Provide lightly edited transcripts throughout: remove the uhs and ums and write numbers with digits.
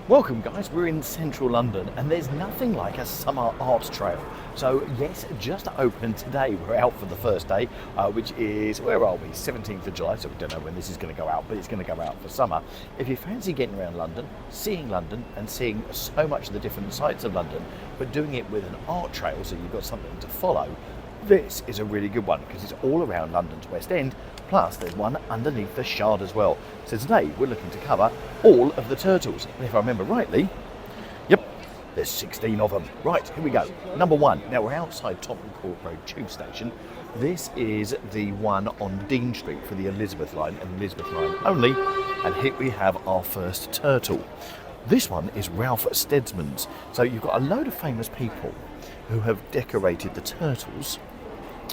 Welcome guys, we're in central London and there's nothing like a summer art trail. So yes, just opened today. We're out for the first day, which is, where are we? 17th of July, so we don't know when this is going to go out, but it's going to go out for summer. If you fancy getting around London and seeing so much of the different sites of London, but doing it with an art trail so you've got something to follow, this is a really good one because it's all around London's West End, plus there's one underneath the Shard as well. So today we're looking to cover all of the turtles. And if I remember rightly, yep, there's 16 of them. Right, here we go. Number one. Now we're outside Tottenham Court Road Tube Station. This is the one on Dean Street for the Elizabeth line and Elizabeth line only. And here we have our first turtle. This one is Ralph Steadman's. So you've got a load of famous people who have decorated the turtles,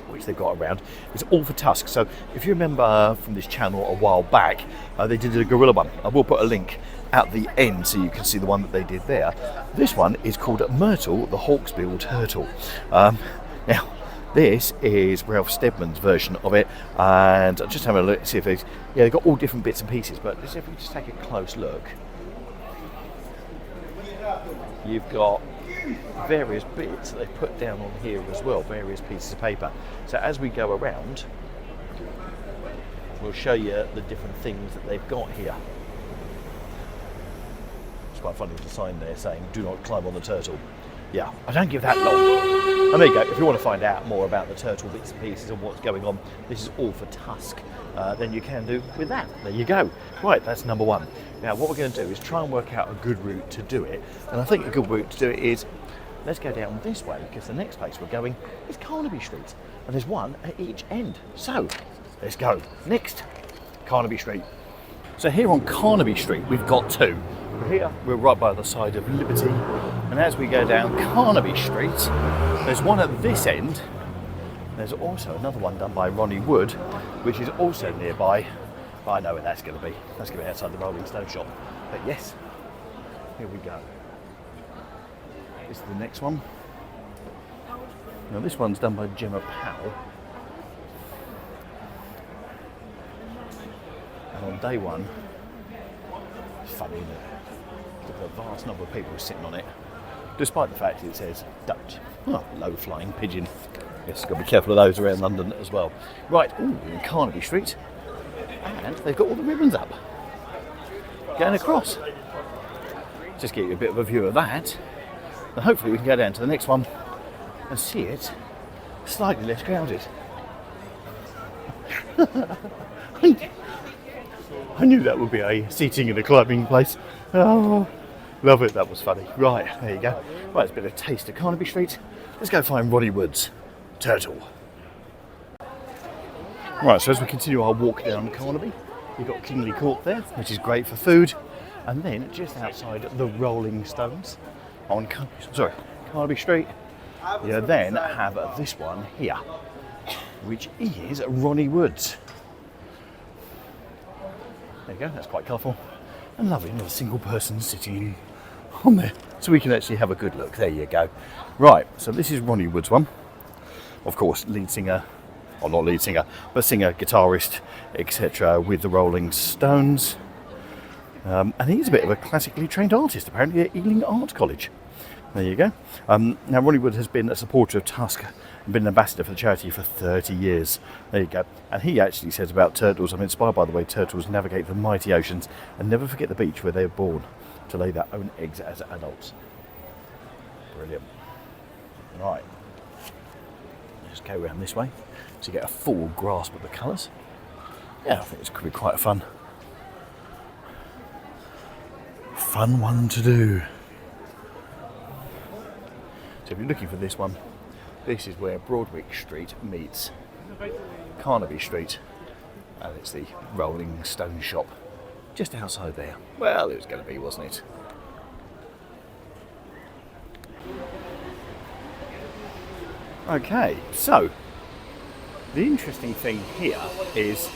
which they've got around. It's all for Tusk. So if you remember from this channel a while back, they did a gorilla one. I will put a link at the end so you can see the one that they did there. This one is called Myrtle the Hawksbill Turtle. Now this is Ralph Steadman's version of it, and I'm just having a look, see if there's, they've got all different bits and pieces, but if we just take a close look, you've got various bits that they put down on here as well, various pieces of paper. So as we go around, we'll show you the different things that they've got here. It's quite funny with the sign there saying, "Do not climb on the turtle." Yeah, I don't give that long. And there you go, if you want to find out more about the turtle bits and pieces and what's going on, this is all for Tusk, then you can do with that. There you go. Right, that's number one. Now what we're going to do is try and work out a good route to do it. And I think a good route to do it is, let's go down this way, because the next place we're going is Carnaby Street. And there's one at each end. So, let's go. Next, Carnaby Street. So here on Carnaby Street, we've got two. Here, we're right by the side of Liberty. And as we go down Carnaby Street, there's one at this end. There's also another one done by Ronnie Wood, which is also nearby. I know where that's going to be. That's going to be outside the Rolling Stone shop. But yes, here we go. This is the next one. Now this one's done by Gemma Pall. And on day one, it's funny, isn't it? Look at the vast number of people sitting on it. Despite the fact it says Dutch. Oh, low-flying pigeon. Yes, got to be careful of those around London as well. Right, ooh, in Carnaby Street. And they've got all the ribbons up. Going across. Just get you a bit of a view of that. And hopefully we can go down to the next one and see it slightly less crowded. I knew that would be a seating and a climbing place. Oh, love it, that was funny. Right, there you go. Right, it's a bit of a taste of Carnaby Street. Let's go find Ronnie Wood's turtle. Right, so as we continue our walk down Carnaby, you've got Kingly Court there, which is great for food. And then just outside the Rolling Stones on Carnaby Street, you then have this one here, which is Ronnie Wood's. There you go, that's quite colourful and lovely, not a single person sitting on there, so we can actually have a good look. There you go. Right, so this is Ronnie Wood's one. Of course, lead singer, or not lead singer, but singer, guitarist, etc. with the Rolling Stones. And he's a bit of a classically trained artist, apparently at Ealing Art College. There you go. Now, Ronnie Wood has been a supporter of Tusk and been an ambassador for the charity for 30 years. There you go. And he actually says about turtles, I'm inspired by the way turtles navigate the mighty oceans and never forget the beach where they were born to lay their own eggs as adults. Brilliant. Right. Let's go around this way to get a full grasp of the colours. Yeah, I think this could be quite a fun one to do. So if you're looking for this one, this is where Broadwick Street meets Carnaby Street, and it's the Rolling Stone shop just outside there. Well, it was going to be, wasn't it? Okay, so the interesting thing here is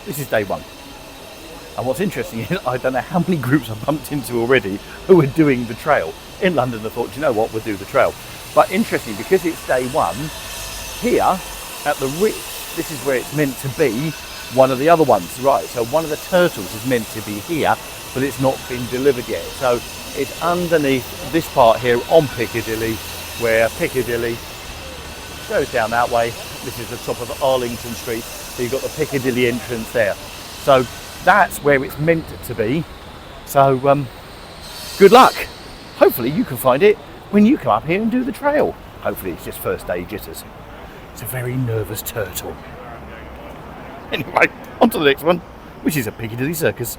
this is day one. And what's interesting is I don't know how many groups I've bumped into already who are doing the trail. In London I thought, do you know what, we'll do the trail. But interesting, because it's day one, here at the Ritz, this is where it's meant to be one of the other ones, right? So one of the turtles is meant to be here but it's not been delivered yet. So it's underneath this part here on Piccadilly, where Piccadilly goes down that way. This is the top of Arlington Street, so you've got the Piccadilly entrance there. So that's where it's meant to be. So good luck. Hopefully you can find it when you come up here and do the trail. Hopefully it's just first day jitters. It's a very nervous turtle. Anyway, on to the next one, which is a Piccadilly Circus.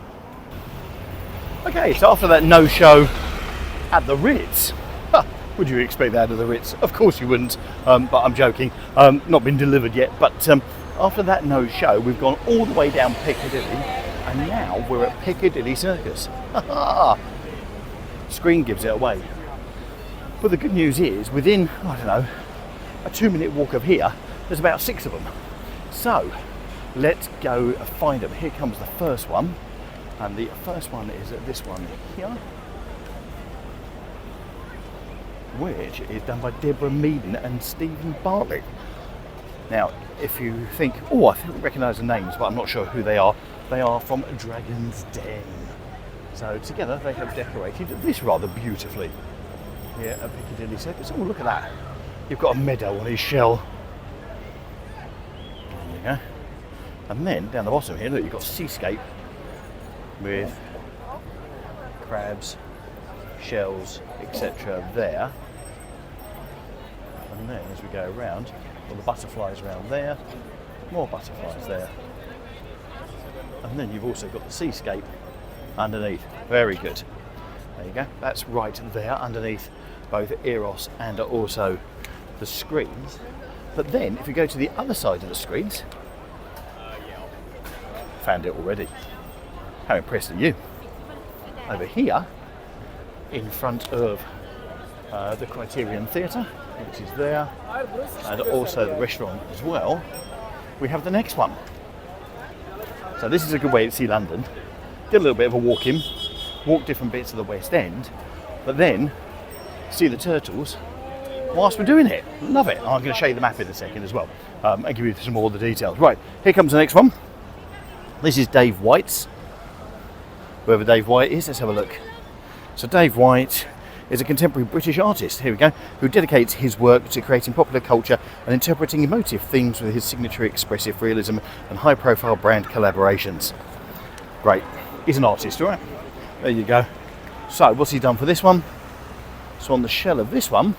Okay, so after that no-show at the Ritz, would you expect that at the Ritz? Of course you wouldn't, but I'm joking. Not been delivered yet, but after that no-show, we've gone all the way down Piccadilly, and now we're at Piccadilly Circus. Screen gives it away. But the good news is, within, I don't know, a 2-minute walk of here, there's about 6 of them. So, let's go find them. Here comes the first one, and the first one is this one here, which is done by Deborah Meaden and Stephen Bartlett. Now, if you think, oh, I think I recognise the names, but I'm not sure who they are from Dragon's Den. So together they have decorated this rather beautifully here at Piccadilly Circus. Oh, look at that. You've got a meadow on his shell. There you go. And then down the bottom here, look, you've got seascape with crabs, shells, etc. there. And then as we go around, well, the butterflies around there, more butterflies there. And then you've also got the seascape underneath. Very good. There you go. That's right there underneath both Eros and also the screens. But then if you go to the other side of the screens, found it already. How impressed are you? Over here, in front of the Criterion Theatre, which is there, and also the restaurant as well, we have the next one. So this is a good way to see London. Get a little bit of a walk in, walk different bits of the West End, but then see the turtles whilst we're doing it. Love it. I'm going to show you the map in a second as well, and give you some more of the details. Right, here comes the next one. This is Dave White's. Whoever Dave White is, let's have a look. So Dave White is a contemporary British artist, here we go, who dedicates his work to creating popular culture and interpreting emotive themes with his signature expressive realism and high-profile brand collaborations. Great. He's an artist, all right? There you go. So, what's he done for this one? So on the shell of this one,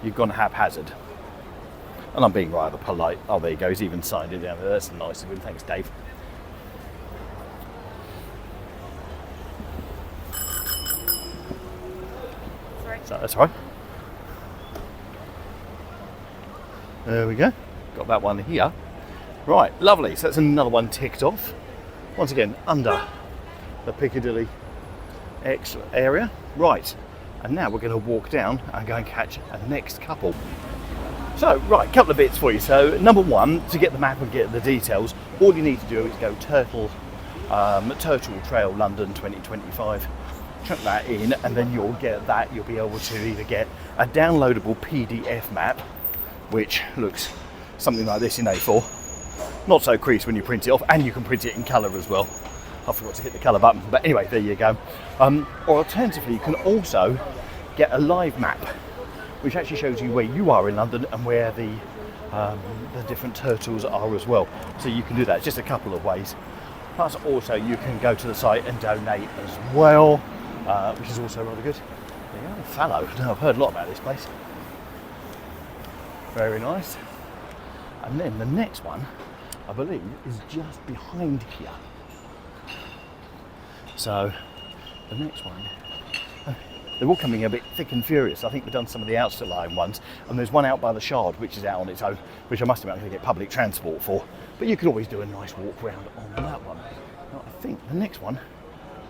you've gone haphazard. And I'm being rather polite. Oh, there you go. He's even signed it down there. That's nice of him. Thanks, Dave. So that's all right. There we go. Got that one here. Right, lovely. So that's another one ticked off. Once again, under the Piccadilly X area. Right, and now we're going to walk down and go and catch a next couple. So, right, a couple of bits for you. So, number one, to get the map and get the details, all you need to do is go Turtle Trail London 2025. Chuck that in, and then you'll get that. You'll be able to either get a downloadable PDF map, which looks something like this in A4. Not so creased when you print it off, and you can print it in colour as well. I forgot to hit the colour button, but anyway, there you go. Or alternatively, you can also get a live map, which actually shows you where you are in London and where the different turtles are as well. So you can do that. It's just a couple of ways. Plus, also you can go to the site and donate as well, which is also rather good. There you go, Fallow. I've heard a lot about this place. Very nice. And then the next one, I believe, is just behind here. So the next one, they're all coming a bit thick and furious. I think we've done some of the outer line ones, and there's one out by the Shard, which is out on its own, which I must admit I'm going to get public transport for. But you could always do a nice walk round on that one. Now, I think the next one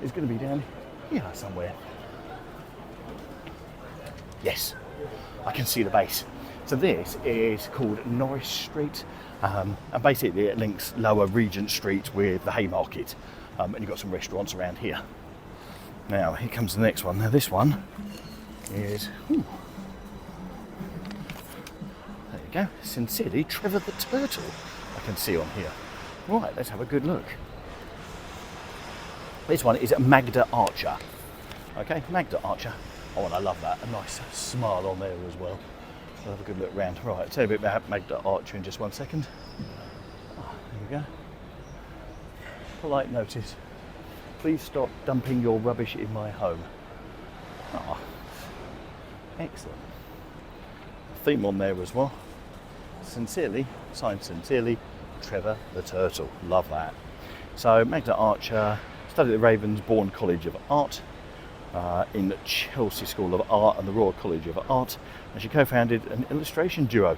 is going to be down here somewhere. Yes, I can see the base. So this is called Norris Street, and basically it links lower Regent Street with the Haymarket, and you've got some restaurants around here. Now here comes the next one. Now this one is, there you go, Sincerely Trevor the Turtle, I can see on here. Right, let's have a good look. This one is Magda Archer. Okay, Magda Archer. Oh, and I love that. A nice smile on there as well. I'll have a good look round. Right, I'll tell you a bit about Magda Archer in just one second. There we go. Polite notice. Please stop dumping your rubbish in my home. Oh, excellent. Theme on there as well. Sincerely, signed sincerely, Trevor the Turtle. Love that. So Magda Archer studied at the Ravensbourne College of Art, in Chelsea School of Art and the Royal College of Art, and she co-founded an illustration duo.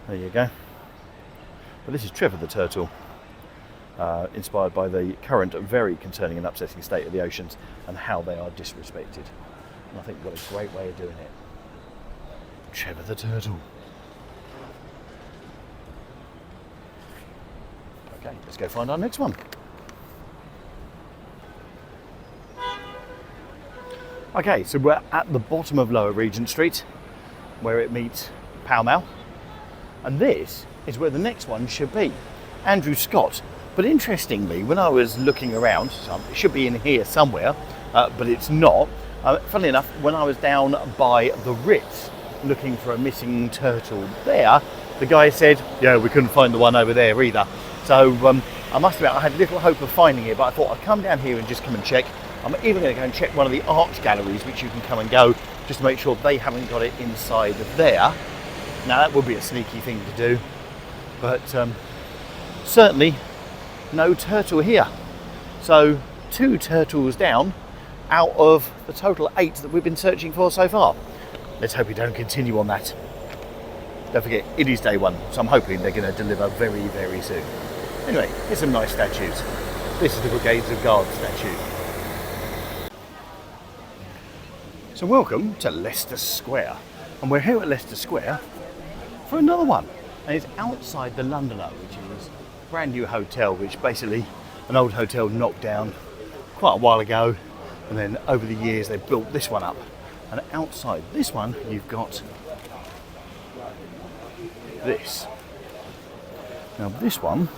There you go. But this is Trevor the Turtle, inspired by the current very concerning and upsetting state of the oceans and how they are disrespected. And I think we've got a great way of doing it. Trevor the Turtle. Okay, let's go find our next one. Okay, so we're at the bottom of Lower Regent Street, where it meets Pall Mall, and this is where the next one should be, Andrew Scott. But interestingly, when I was looking around, so it should be in here somewhere, but it's not. Funnily enough, when I was down by the Ritz looking for a missing turtle there, the guy said, yeah, we couldn't find the one over there either. So I must admit, I had little hope of finding it, but I thought I'd come down here and just come and check. I'm even going to go and check one of the art galleries, which you can come and go, just to make sure they haven't got it inside of there. Now that would be a sneaky thing to do, but certainly no turtle here. So 2 turtles down out of the total 8 that we've been searching for so far. Let's hope we don't continue on that. Don't forget, it is day 1, so I'm hoping they're going to deliver very, very soon. Anyway, here's some nice statues. This is the Brigades of Guards statue. So welcome to Leicester Square, and we're here at Leicester Square for another one, and it's outside the Londoner, which is a brand new hotel, which basically an old hotel knocked down quite a while ago, and then over the years they built this one up. And outside this one you've got this. Now this one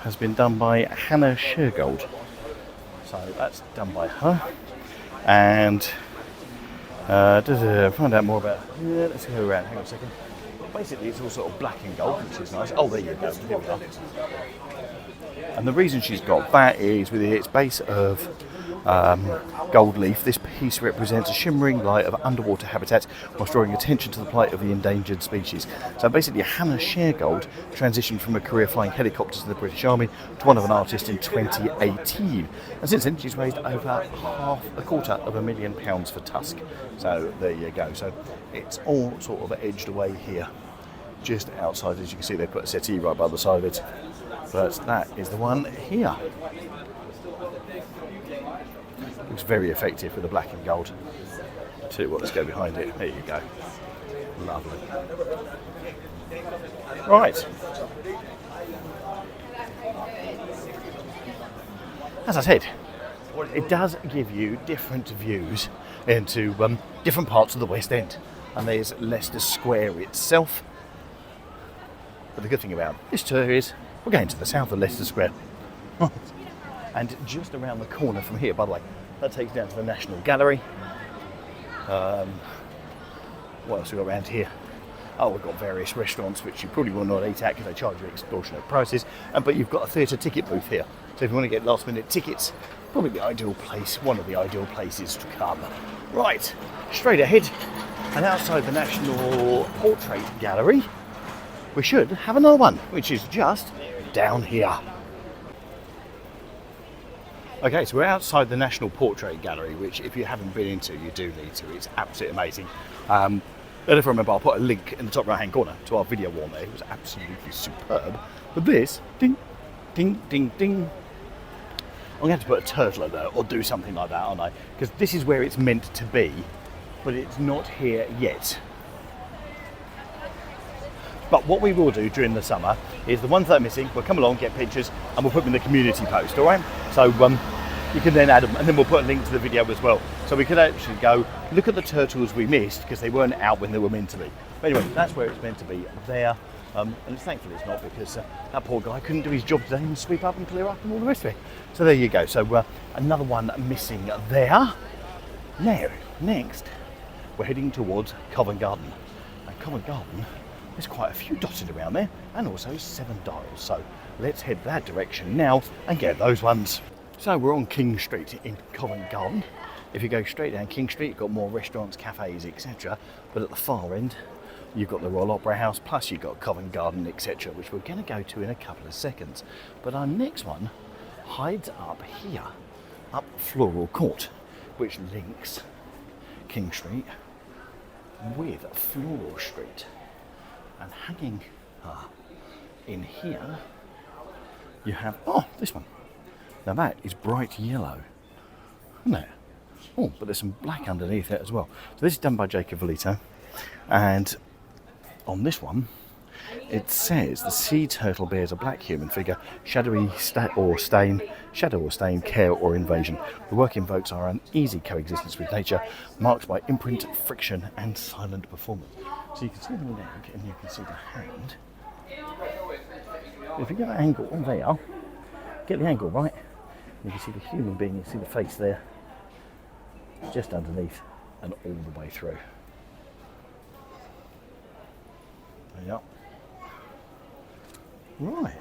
has been done by Hannah Shergold, so that's done by her. And find out more about. Yeah, let's go around. Hang on a second. Basically, it's all sort of black and gold, which is nice. Oh, there you go. Here we are. And the reason she's got that is with its base of gold leaf. This piece represents a shimmering light of underwater habitat whilst drawing attention to the plight of the endangered species. So basically, Hannah Shergold transitioned from a career flying helicopters in the British Army to one of an artist in 2018. And since then, she's raised over £250,000 for Tusk. So there you go. So it's all sort of edged away here. Just outside, as you can see, they put a settee right by the side of it. But that is the one here. Looks very effective with the black and gold. I'll tell you what, let's go behind it. There you go. Lovely. Right. As I said, it does give you different views into different parts of the West End. And there's Leicester Square itself. But the good thing about this tour is we're going to the south of Leicester Square. And just around the corner from here, by the way, that takes down to the National Gallery. What else have we got around here? Oh, we've got various restaurants which you probably will not eat at because they charge you extortionate prices. But you've got a theatre ticket booth here. So if you want to get last minute tickets, probably the ideal place, one of the ideal places to come. Right, straight ahead. And outside the National Portrait Gallery, we should have another one, which is just down here. Okay, so we're outside the National Portrait Gallery, which if you haven't been into, you do need to. It's absolutely amazing. If I remember, I'll put a link in the top right hand corner to our video on there. It was absolutely superb. But this, ding, ding, ding, ding. I'm going to have to put a turtle in there or do something like that, aren't I? Because this is where it's meant to be, but it's not here yet. But what we will do during the summer is the ones that are missing, we'll come along, get pictures, and we'll put them in the community post, all right? So you can then add them, and then we'll put a link to the video as well. So we could actually go look at the turtles we missed because they weren't out when they were meant to be. But anyway, that's where it's meant to be there. And thankfully it's not, because that poor guy couldn't do his job today and sweep up and clear up and all the rest of it. So there you go. So another one missing there. Now, next, we're heading towards Covent Garden. And Covent Garden, there's quite a few dotted around there, and also 7 Dials. So let's head that direction now and get those ones. So we're on King Street in Covent Garden. If you go straight down King Street, you've got more restaurants, cafes, etc. But at the far end, you've got the Royal Opera House, plus you've got Covent Garden, etc., which we're going to go to in a couple of seconds. But our next one hides up here, up Floral Court, which links King Street with Floral Street. And hanging in here, you have, this one. Now that is bright yellow, isn't it? Oh, but there's some black underneath it as well. So this is done by Jacob Velito, and on this one, it says the sea turtle bears a black human figure, shadow or stain, care or invasion. The work invokes our uneasy coexistence with nature, marked by imprint, friction, and silent performance. So you can see the leg and you can see the hand. If you get the angle on there, get the angle right, you can see the human being, you can see the face there, just underneath and all the way through. Yep. Right.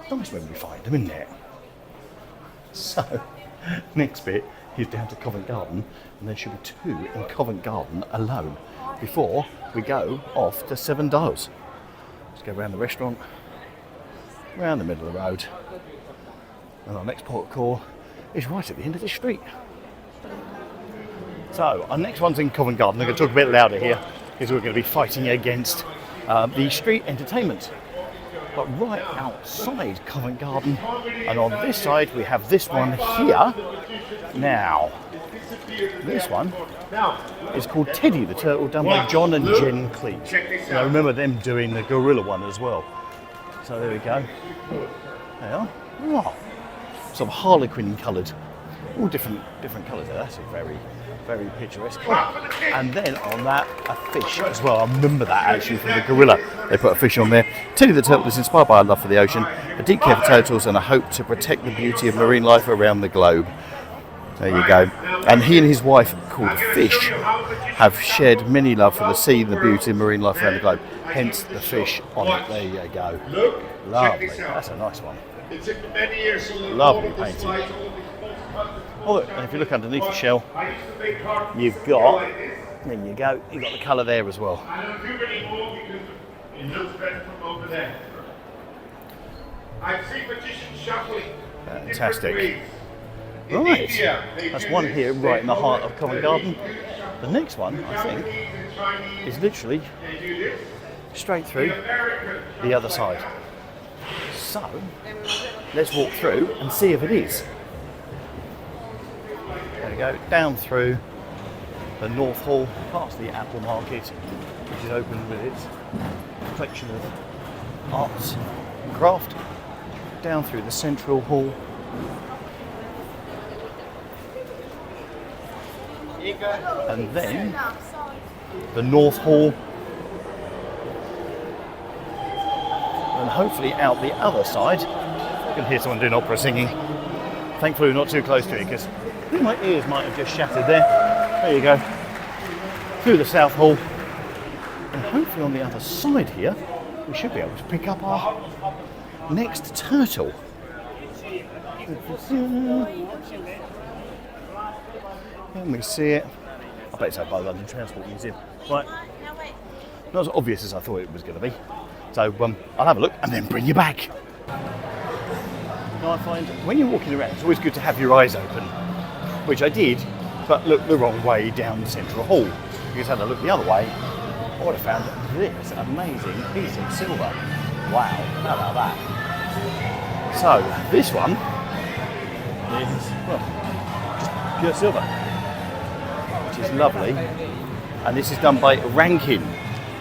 Nice when we find them, isn't it? So, next bit is down to Covent Garden, and there should be 2 in Covent Garden alone before we go off to 7 Dials. Let's go around the restaurant, around the middle of the road, and our next port of call is right at the end of the street. So, our next one's in Covent Garden. I'm going to talk a bit louder here, because we're going to be fighting against the street entertainment. But right outside Covent Garden, and on this side we have this one here. Now, this one is called Teddy the Turtle, done by John and Jen Cleese. And I remember them doing the gorilla one as well. So there we go. There. Oh, sort of harlequin coloured, all different colours there. That's very, very picturesque. Oh, and then on that, a fish as well. I remember that actually from the gorilla. They put a fish on there. Teddy the Turtle is inspired by a love for the ocean, a deep care for turtles, and a hope to protect the beauty of marine life around the globe. There you go. And he and his wife, called Fish, have shared many love for the sea and the beauty of marine life around the globe. Hence the fish on it. There you go. Lovely. That's a nice one. Lovely painting. Oh, look, and if you look underneath the shell, you've got, there you go, you've got the colour there as well. Fantastic. Right, that's one here right in the heart of Covent Garden. The next one, I think, is literally straight through the other side. So, let's walk through and see if it is. There we go, down through the North Hall, past the Apple Market, which is open with its collection of arts and craft, down through the Central Hall, and then the North Hall, and hopefully out the other side. You can hear someone doing opera singing. Thankfully we're not too close to it, because I think my ears might have just shattered there. There you go. Through the South Hall. And hopefully on the other side here, we should be able to pick up our next turtle. Can we see it? I bet it's out by the London Transport Museum. Right. Not as obvious as I thought it was going to be. So I'll have a look and then bring you back. Now I find when you're walking around, it's always good to have your eyes open, which I did, but looked the wrong way down the Central Hall. Because had I looked the other way, I would have found this amazing piece of silver. Wow, how about that? So this one is, well, just pure silver, which is lovely. And this is done by Rankin.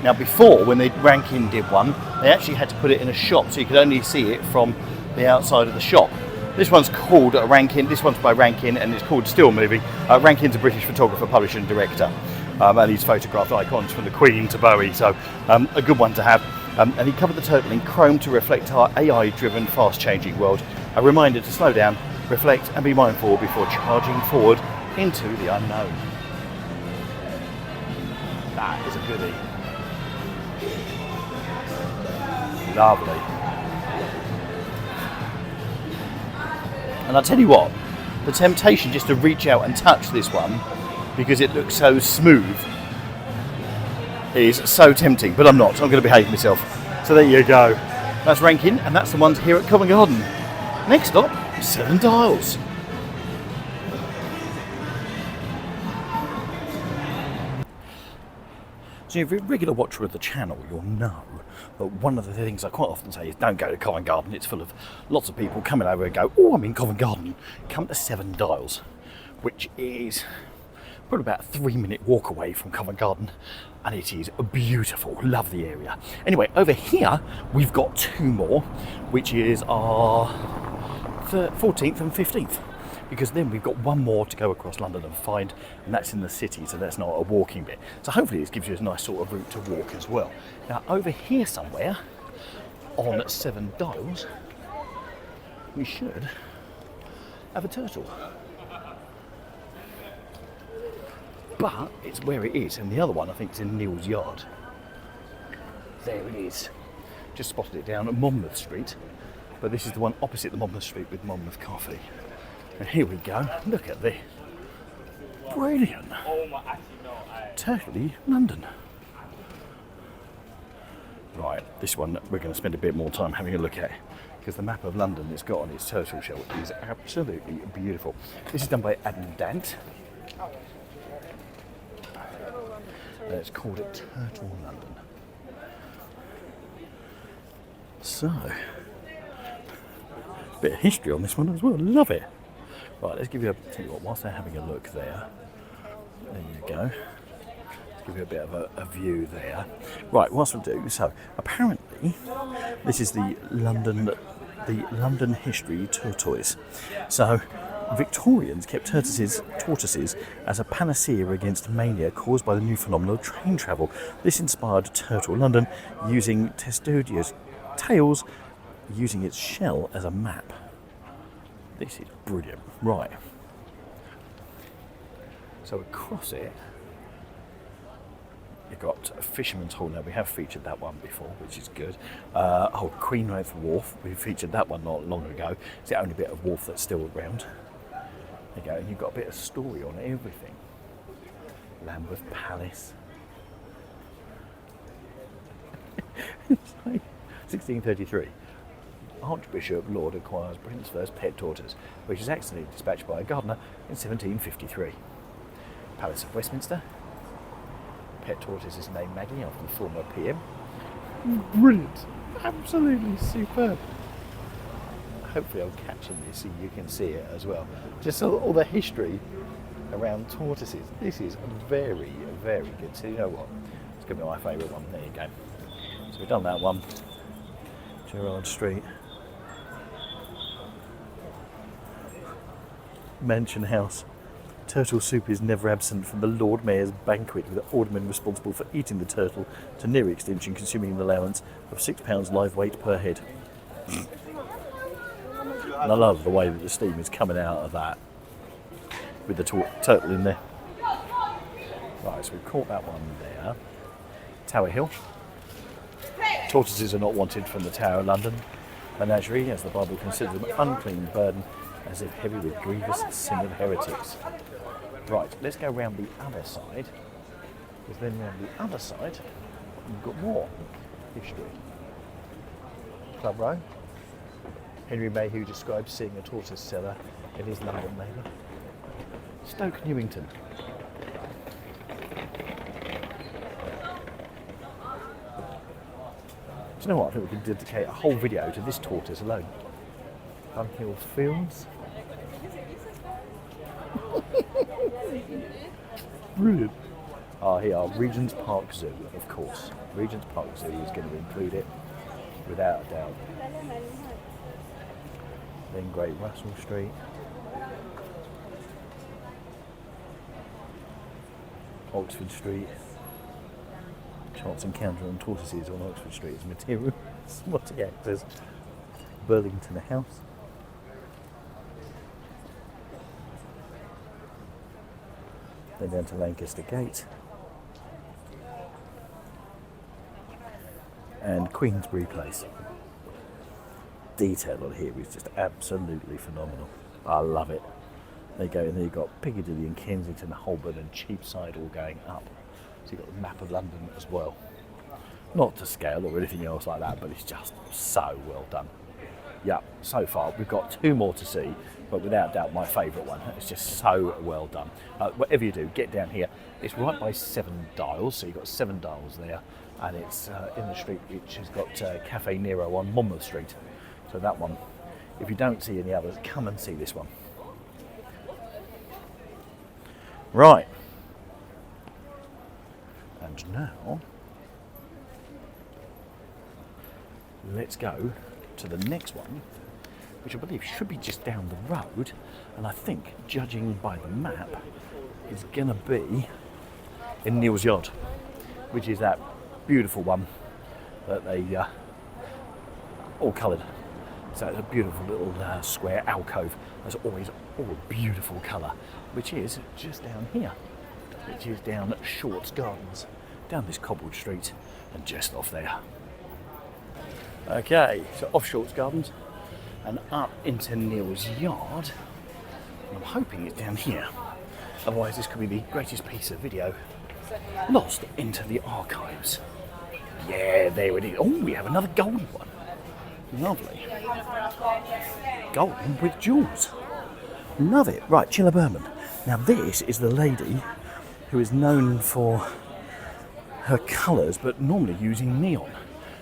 Now before, when Rankin did one, they actually had to put it in a shop, so you could only see it from the outside of the shop. This one's called Rankin, this one's by Rankin, and it's called Still Moving. Rankin's a British photographer, publisher and director. and he's photographed icons from the Queen to Bowie, so a good one to have. And he covered the turtle in chrome to reflect our AI-driven, fast-changing world. A reminder to slow down, reflect and be mindful before charging forward into the unknown. That is a goodie. Lovely. And I'll tell you what, the temptation just to reach out and touch this one because it looks so smooth is so tempting, but I'm not. I'm going to behave myself. So there you go. That's Rankin, and that's the ones here at Covent Garden. Next stop, Seven Dials. So if you're a regular watcher of the channel, you'll know that one of the things I quite often say is don't go to Covent Garden. It's full of lots of people coming over and go, oh, I'm in Covent Garden. Come to Seven Dials, which is probably about a 3-minute walk away from Covent Garden, and it is beautiful. Love the area. Anyway, over here we've got 2 more, which is our 14th and 15th, because then we've got 1 more to go across London and find, and that's in the city, so that's not a walking bit. So hopefully this gives you a nice sort of route to walk as well. Now over here somewhere on Seven Dials we should have a turtle. But it's where it is, and the other one I think is in Neals Yard. There it is. Just spotted it down at Monmouth Street, but this is the one opposite the Monmouth Street with Monmouth Coffee. And here we go. Look at the brilliant Turtley London. Right, this one we're going to spend a bit more time having a look at, because the map of London it's got on its turtle shell is absolutely beautiful. This is done by Adam Dant. Let's call it Turtle London. So, bit of history on this one as well. Love it. Right, let's give you tell you what, whilst they're having a look there you go. Let's give you a bit of a view there. Right, whilst we do, so apparently this is the London History Tortoise. So Victorians kept tortoises as a panacea against mania caused by the new phenomenon of train travel. This inspired Turtle London using Testudious tails, using its shell as a map. This is brilliant. Right. So across it, you've got a Fisherman's Hall. Now we have featured that one before, which is good. Queenrath Wharf. We featured that one not long ago. It's the only bit of wharf that's still around. There you go, and you've got a bit of story on everything. Lambeth Palace. It's like 1633. Archbishop Laud acquires Britain's first pet tortoise, which is accidentally dispatched by a gardener in 1753. Palace of Westminster. Pet tortoise is named Maggie after the former PM. Brilliant. Absolutely superb. Hopefully I'm catching this so you can see it as well. Just all the history around tortoises. This is very, very good. So you know what? It's going to be my favourite one. There you go. So we've done that one. Gerrard Street. Mansion House. Turtle soup is never absent from the Lord Mayor's banquet, with the alderman responsible for eating the turtle to near extinction, consuming an allowance of £6 live weight per head. And I love the way that the steam is coming out of that with the turtle in there. Right, so we've caught that one there. Tower Hill. Tortoises are not wanted from the Tower of London. Menagerie, as the Bible considers them unclean burden, as if heavy with grievous sin of heretics. Right, let's go round the other side, because then round the other side we've got more history. Club Row. Henry Mayhew describes seeing a tortoise seller in his London neighbour. Stoke Newington. Do you know what? I think we can dedicate a whole video to this tortoise alone. Dunhill Fields. Brilliant. Here are Regent's Park Zoo, of course. Regent's Park Zoo is going to include it, without a doubt. Then Great Russell Street. Oxford Street. Charts Encounter on Tortoises on Oxford Street is material. Spotty actors. Burlington House. Then down to Lancaster Gate. And Queensbury Place. Detail on here is just absolutely phenomenal. I love it. There you go, and then you've got Piccadilly and Kensington, Holborn and Cheapside all going up. So you've got the map of London as well. Not to scale or anything else like that, but it's just so well done. Yeah, so far we've got 2 more to see, but without doubt my favourite one. It's just so well done. Whatever you do, get down here. It's right by 7 Dials, so you've got 7 Dials there, and it's in the street which has got Cafe Nero on Monmouth Street. So that one, if you don't see any others, come and see this one. Right. And now, let's go to the next one, which I believe should be just down the road, and I think, judging by the map, is going to be in Neals Yard, which is that beautiful one that they all coloured. So it's a beautiful little square alcove. There's always all beautiful colour, which is just down here, which is down at Shorts Gardens, down this cobbled street, and just off there. Okay, so off Shorts Gardens and up into Neals Yard. I'm hoping it's down here. Otherwise, this could be the greatest piece of video lost into the archives. Yeah, there it is. Oh, we have another golden one. Lovely. Golden with jewels. Love it. Right, Chilla Berman. Now, this is the lady who is known for her colours, but normally using neon.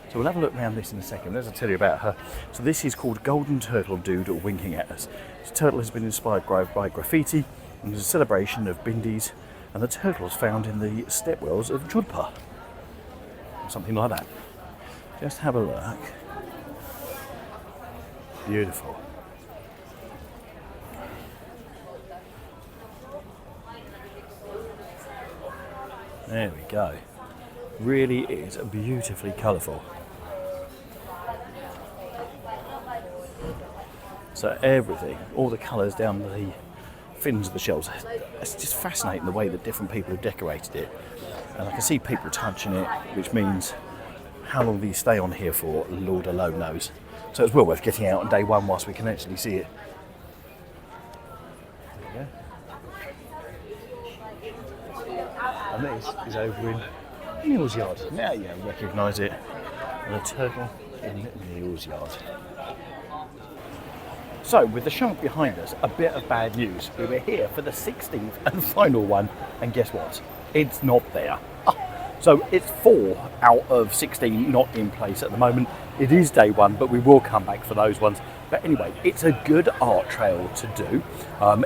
So we'll have a look around this in a second. As I tell you about her. So this is called Golden Turtle Dude Winking at Us. This turtle has been inspired by graffiti and is a celebration of Bindis, and the turtle is found in the stepwells of Jodhpur. Or something like that. Just have a look. Beautiful. There we go. Really is beautifully colourful. So everything, all the colours down the fins of the shelves, it's just fascinating the way that different people have decorated it. And I can see people touching it, which means how long these stay on here for, Lord alone knows. So it's well worth getting out on day one whilst we can actually see it. There we go. And this is over in Neals Yard. Now you recognise it. The turtle in Neals Yard. So, with the shark behind us, a bit of bad news. We were here for the 16th and final one, and guess what? It's not there. So it's 4 out of 16 not in place at the moment. It is day one, but we will come back for those ones. But anyway, it's a good art trail to do.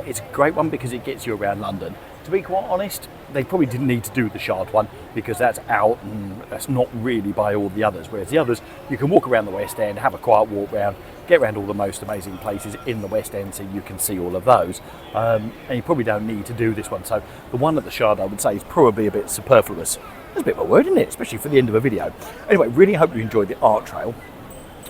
It's a great one because it gets you around London. To be quite honest, they probably didn't need to do the Shard one because that's out and that's not really by all the others. Whereas the others, you can walk around the West End, have a quiet walk round, get around all the most amazing places in the West End so you can see all of those. And you probably don't need to do this one. So the one at the Shard, I would say, is probably a bit superfluous. There's a bit of a word in it, especially for the end of a video. Anyway, really hope you enjoyed the art trail.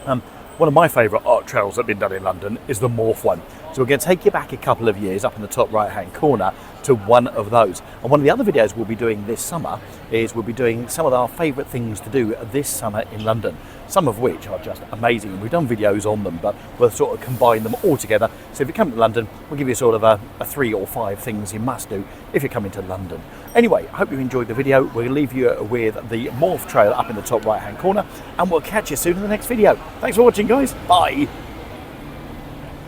One of my favourite art trails that have been done in London is the Morph one. So we're going to take you back a couple of years up in the top right hand corner to one of those. And one of the other videos we'll be doing this summer is we'll be doing some of our favourite things to do this summer in London. Some of which are just amazing. We've done videos on them, but we'll sort of combine them all together. So if you come to London, we'll give you sort of a 3 or 5 things you must do if you're coming to London. Anyway, I hope you enjoyed the video. We'll leave you with the Morph trail up in the top right hand corner, and we'll catch you soon in the next video. Thanks for watching, guys. Bye.